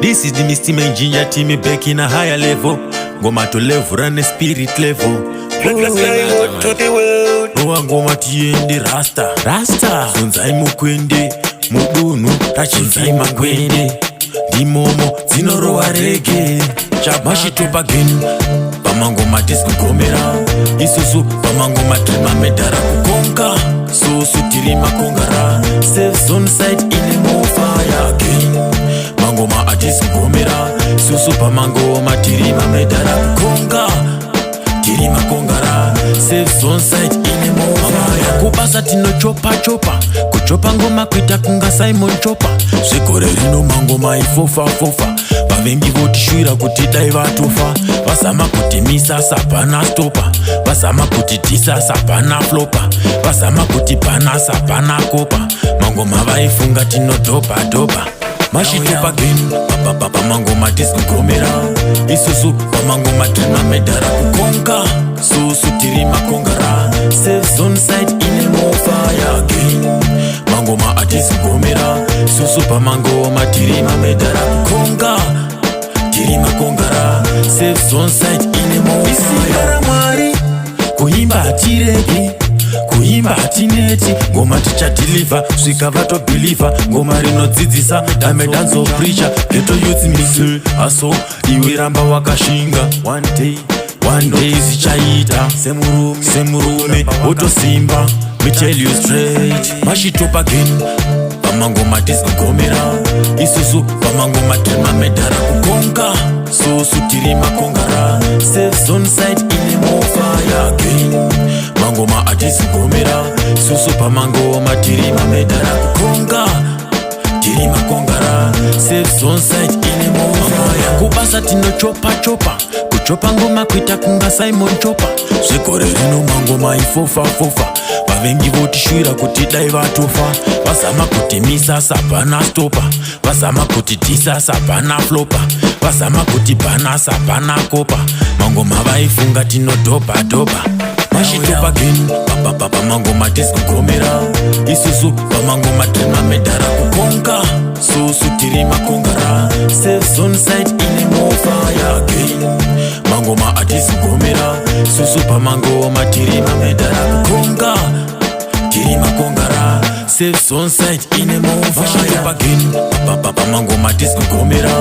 This is the Misty Engineer team back in a higher level. Ngoma to level run a spirit level. To the world. Ngoma tiende Rasta Sunzai mukwende Mudunu Rachinzai makwende Dimomo Zinorowa rege Mashitopa genu Pamangoma tiskukomera Isusu Pamangoma trima medara kukonga Susu tirima kongara Safe zone side ile mo fire again Mangoma atiskukomera Susu Pamangoma tirima medara kukonga Tirima kongara Safe zone side ile mo fire Kubasa tino chopa Kuchopa ngoma kuita kunga Simon Chopa Sekore rino mangoma ifofa Bavengi voti shuira kutita ivatofa Basama kutimisa sapana stopa Basama kutitisa sapana flopa Basama kutipana sapana kopa Mangoma vaifunga tino dopa Mashitopa genu Papa mangoma tiskukomera Isusu pamangoma trima medara kukonga Susu tirima kongara Safe zone side ile mo fire again Mangoma atiskukomera Susu pamangoma tirima medara kukonga Tirima kongara Safe zone side ile mo fire mwari Kuhimba atiregi Kuimba hatineti Ngoma ticha deliver Swika vato believer Ngoma rinodzidzisa Dame dance of preacher Ghetto youth missile Aso Iwe ramba wakashinga One day zichaita Semurume Oto simba Me tell you straight Mashitopa genu Pamangoma tiskukomera Isusu Pamangoma trima medara kukonga Susu tirima kongara Safe zone side ile mo fire again Mangoma atiskukomera Susu pamangoma tirima medara kukonga Tirima kongara Safe zone side ile mo fire Kubasa tino chopa Kuchopa ngoma kuita kunga Simon Chopa Sekore rino mangoma ifofa Bavengi voti shuira kutita ivatofa Basama kutimisa sapana stopa Basama kutitisa sapana flopa Basama kutipana sapana kopa Mangoma vaifunga tino dopa Mashitopa genu Papa mangoma tiskukomera Isusu pamangoma trima medara kukonga Susu tirima kongara Safe zone side ile mo fire again Mangoma atiskukomera Susu pamangoma tirima medara kukonga Tirima kongara Safe zone side ile mo fire Mashitopa genu Papa mangoma tiskukomera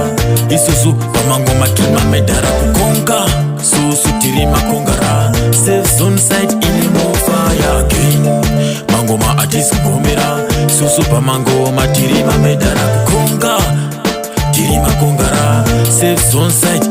Isusu pamangoma trima medara kukonga Susu tirima kongara Safe zone side ile mo fire again Mangoma atiskukomera Susu pamangoma tirima medara kukonga Tirima kongara Safe zone side